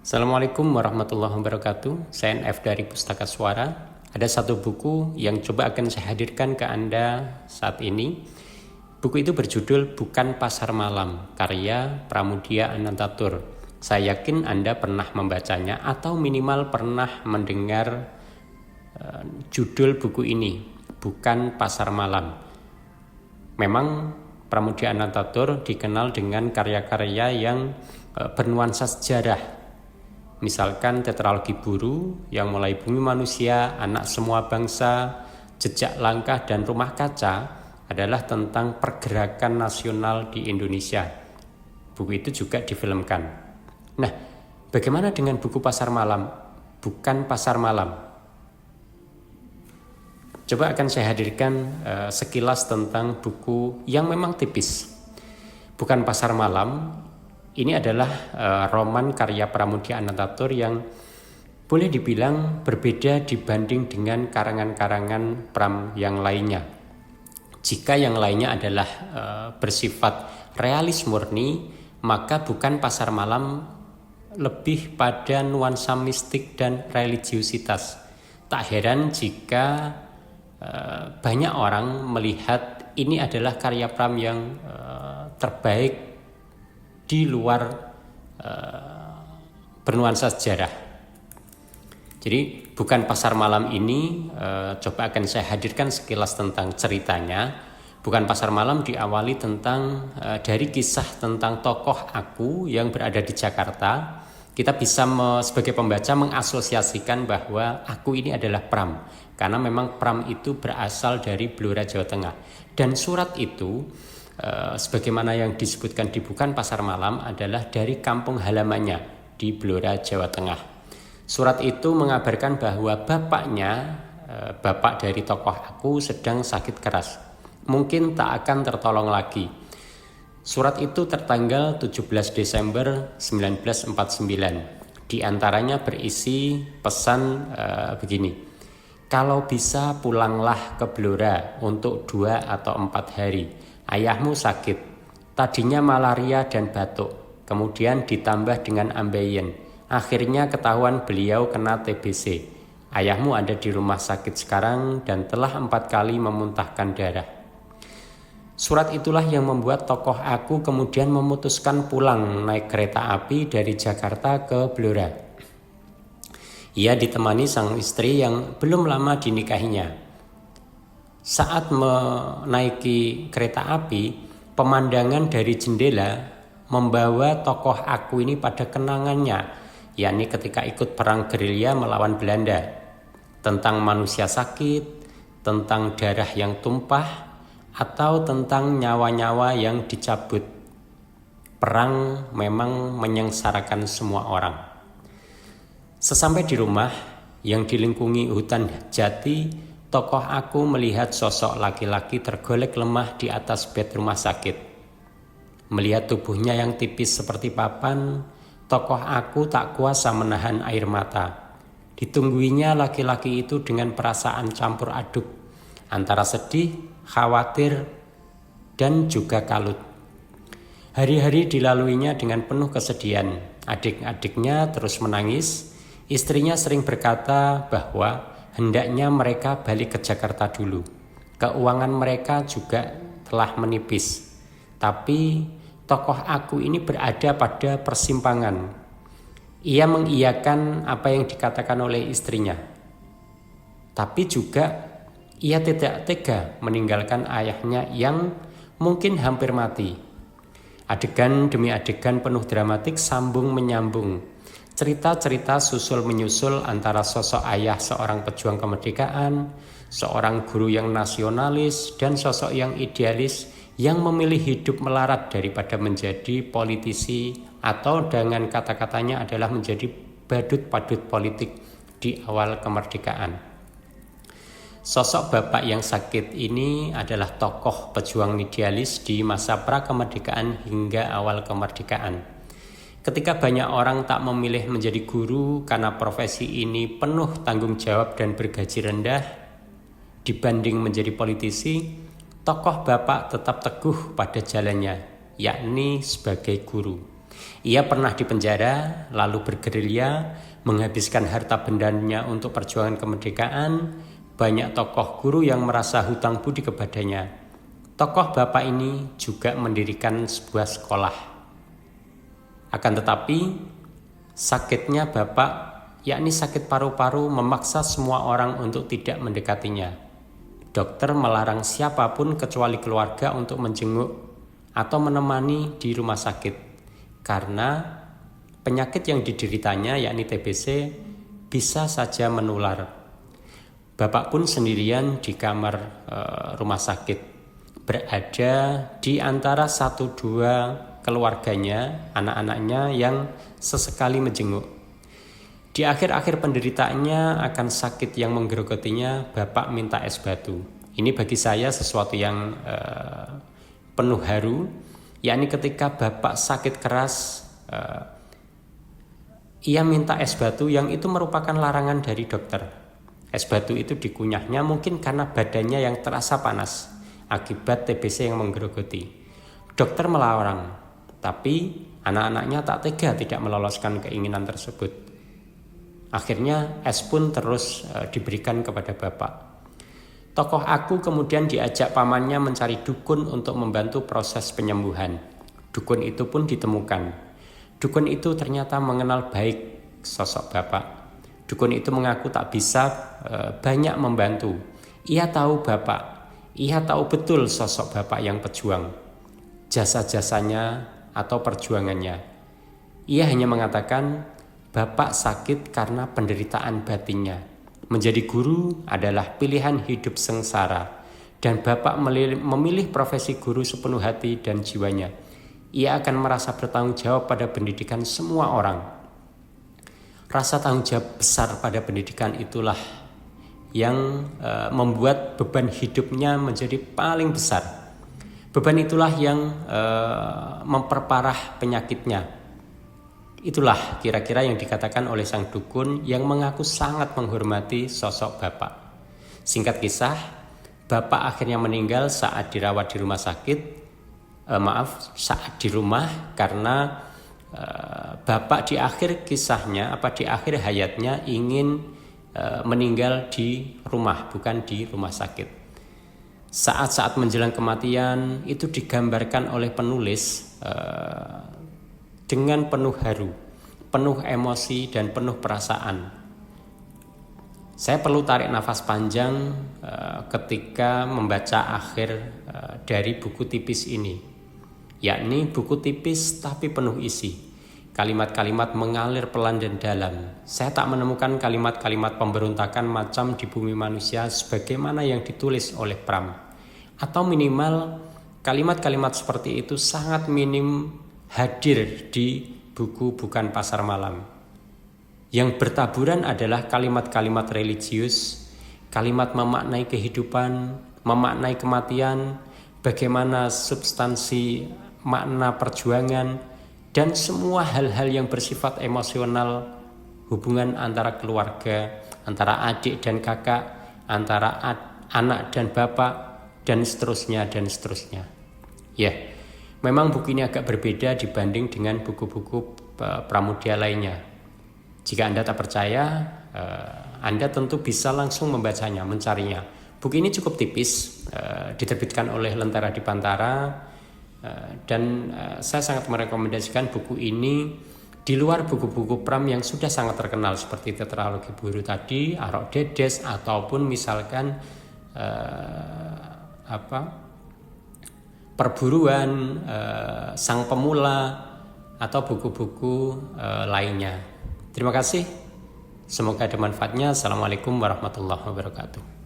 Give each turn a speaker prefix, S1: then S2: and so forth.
S1: Assalamualaikum warahmatullahi wabarakatuh. Saya NF dari Pustaka Suara. Ada satu buku yang coba akan saya hadirkan ke Anda saat ini. Buku itu berjudul Bukan Pasar Malam, karya Pramudia Anantatur. Saya yakin Anda pernah membacanya atau minimal pernah mendengar judul buku ini, Bukan Pasar Malam. Memang Pramudia Anantatur dikenal dengan karya-karya yang bernuansa sejarah. Misalkan Tetralogi Buru yang mulai Bumi Manusia, Anak Semua Bangsa, Jejak Langkah, dan Rumah Kaca adalah tentang pergerakan nasional di Indonesia. Buku itu juga difilmkan. Nah, bagaimana dengan buku Pasar Malam? Bukan Pasar Malam. Coba akan saya hadirkan sekilas tentang buku yang memang tipis. Bukan Pasar Malam. Ini adalah roman karya Pramudia Anantatur yang boleh dibilang berbeda dibanding dengan karangan-karangan Pram yang lainnya. Jika yang lainnya adalah bersifat realis murni, maka Bukan Pasar Malam lebih pada nuansa mistik dan religiusitas. Tak heran jika banyak orang melihat ini adalah karya Pram yang terbaik di luar bernuansa sejarah. Jadi Bukan Pasar Malam ini coba akan saya hadirkan sekilas tentang ceritanya. Bukan Pasar Malam diawali tentang dari kisah tentang tokoh aku yang berada di Jakarta. Kita bisa sebagai pembaca mengasosiasikan bahwa aku ini adalah Pram, karena memang Pram itu berasal dari Blora, Jawa Tengah. Dan surat itu sebagaimana yang disebutkan di Bukan Pasar Malam adalah dari kampung halamannya di Blora, Jawa Tengah. Surat itu mengabarkan bahwa bapaknya, bapak dari tokoh aku, sedang sakit keras. Mungkin tak akan tertolong lagi. Surat itu tertanggal 17 Desember 1949. Di antaranya berisi pesan begini. Kalau bisa pulanglah ke Blora untuk 2 atau 4 hari. Ayahmu sakit, tadinya malaria dan batuk, kemudian ditambah dengan ambeien. Akhirnya ketahuan beliau kena TBC. Ayahmu ada di rumah sakit sekarang dan telah 4 kali memuntahkan darah. Surat itulah yang membuat tokoh aku kemudian memutuskan pulang naik kereta api dari Jakarta ke Blora. Ia ditemani sang istri yang belum lama dinikahinya. Saat menaiki kereta api, pemandangan dari jendela membawa tokoh aku ini pada kenangannya, yakni ketika ikut perang gerilya melawan Belanda, tentang manusia sakit, tentang darah yang tumpah, atau tentang nyawa-nyawa yang dicabut. Perang memang menyengsarakan semua orang. Sesampai di rumah yang dilingkungi hutan jati, tokoh aku melihat sosok laki-laki tergolek lemah di atas bed rumah sakit. Melihat tubuhnya yang tipis seperti papan, tokoh aku tak kuasa menahan air mata. Ditungguinya laki-laki itu dengan perasaan campur aduk, antara sedih, khawatir, dan juga kalut. Hari-hari dilaluinya dengan penuh kesedihan. Adik-adiknya terus menangis. Istrinya sering berkata bahwa hendaknya mereka balik ke Jakarta dulu. Keuangan mereka juga telah menipis. Tapi tokoh aku ini berada pada persimpangan. Ia mengiyakan apa yang dikatakan oleh istrinya. Tapi juga ia tidak tega meninggalkan ayahnya yang mungkin hampir mati. Adegan demi adegan penuh dramatik sambung menyambung. Cerita-cerita susul menyusul antara sosok ayah seorang pejuang kemerdekaan, seorang guru yang nasionalis, dan sosok yang idealis yang memilih hidup melarat daripada menjadi politisi atau dengan kata-katanya adalah menjadi badut-badut politik di awal kemerdekaan. Sosok bapak yang sakit ini adalah tokoh pejuang idealis di masa pra-kemerdekaan hingga awal kemerdekaan. Ketika banyak orang tak memilih menjadi guru karena profesi ini penuh tanggung jawab dan bergaji rendah dibanding menjadi politisi, tokoh bapak tetap teguh pada jalannya, yakni sebagai guru. Ia pernah dipenjara, lalu bergerilya, menghabiskan harta bendanya untuk perjuangan kemerdekaan. Banyak tokoh guru yang merasa hutang budi kepadanya. Tokoh bapak ini juga mendirikan sebuah sekolah. Akan tetapi, sakitnya bapak, yakni sakit paru-paru, memaksa semua orang untuk tidak mendekatinya. Dokter melarang siapapun kecuali keluarga untuk menjenguk atau menemani di rumah sakit, karena penyakit yang dideritanya, yakni TBC, bisa saja menular. Bapak pun sendirian di kamar rumah sakit, berada di antara 1-2 keluarganya, anak-anaknya yang sesekali menjenguk. Di akhir-akhir penderitaannya akan sakit yang menggerogotinya, bapak minta es batu. Ini bagi saya sesuatu yang penuh haru, yakni ketika bapak sakit keras, ia minta es batu yang itu merupakan larangan dari dokter. Es batu itu dikunyahnya mungkin karena badannya yang terasa panas akibat TBC yang menggerogoti. Dokter melarang, tapi anak-anaknya tak tega tidak meloloskan keinginan tersebut. Akhirnya es pun terus diberikan kepada bapak. Tokoh Aku kemudian diajak pamannya mencari dukun untuk membantu proses penyembuhan. Dukun itu pun ditemukan. Dukun itu ternyata mengenal baik sosok bapak. Dukun itu mengaku tak bisa banyak membantu. Ia tahu bapak, ia tahu betul sosok bapak yang pejuang, jasa-jasanya atau perjuangannya. Ia hanya mengatakan bapak sakit karena penderitaan batinnya. Menjadi guru adalah pilihan hidup sengsara, dan bapak memilih profesi guru sepenuh hati dan jiwanya. Ia akan merasa bertanggung jawab pada pendidikan semua orang. Rasa tanggung jawab besar pada pendidikan itulah yang membuat beban hidupnya menjadi paling besar. Beban itulah yang memperparah penyakitnya. Itulah kira-kira yang dikatakan oleh sang dukun yang mengaku sangat menghormati sosok bapak. Singkat kisah, bapak akhirnya meninggal saat dirawat di rumah sakit. Saat di rumah karena bapak di akhir kisahnya, di akhir hayatnya ingin meninggal di rumah, bukan di rumah sakit. Saat-saat menjelang kematian itu digambarkan oleh penulis dengan penuh haru, penuh emosi dan penuh perasaan. Saya perlu tarik nafas panjang ketika membaca akhir dari buku tipis ini, yakni buku tipis tapi penuh isi. Kalimat-kalimat mengalir pelan dan dalam. Saya tak menemukan kalimat-kalimat pemberontakan macam di Bumi Manusia sebagaimana yang ditulis oleh Pram. Atau minimal kalimat-kalimat seperti itu sangat minim hadir di buku Bukan Pasar Malam. Yang bertaburan adalah kalimat-kalimat religius, kalimat memaknai kehidupan, memaknai kematian, bagaimana substansi makna perjuangan, dan semua hal-hal yang bersifat emosional, hubungan antara keluarga, antara adik dan kakak, antara anak dan bapak, dan seterusnya dan seterusnya. Ya, memang buku ini agak berbeda dibanding dengan buku-buku Pramudia lainnya. Jika Anda tak percaya, Anda tentu bisa langsung membacanya, mencarinya. Buku ini cukup tipis, diterbitkan oleh Lentera Dipantara, dan saya sangat merekomendasikan buku ini di luar buku-buku Pram yang sudah sangat terkenal seperti Tetralogi Buru tadi, Arok Dedes, ataupun misalkan Perburuan, Sang Pemula, atau buku-buku lainnya. Terima kasih, semoga ada manfaatnya. Assalamualaikum warahmatullahi wabarakatuh.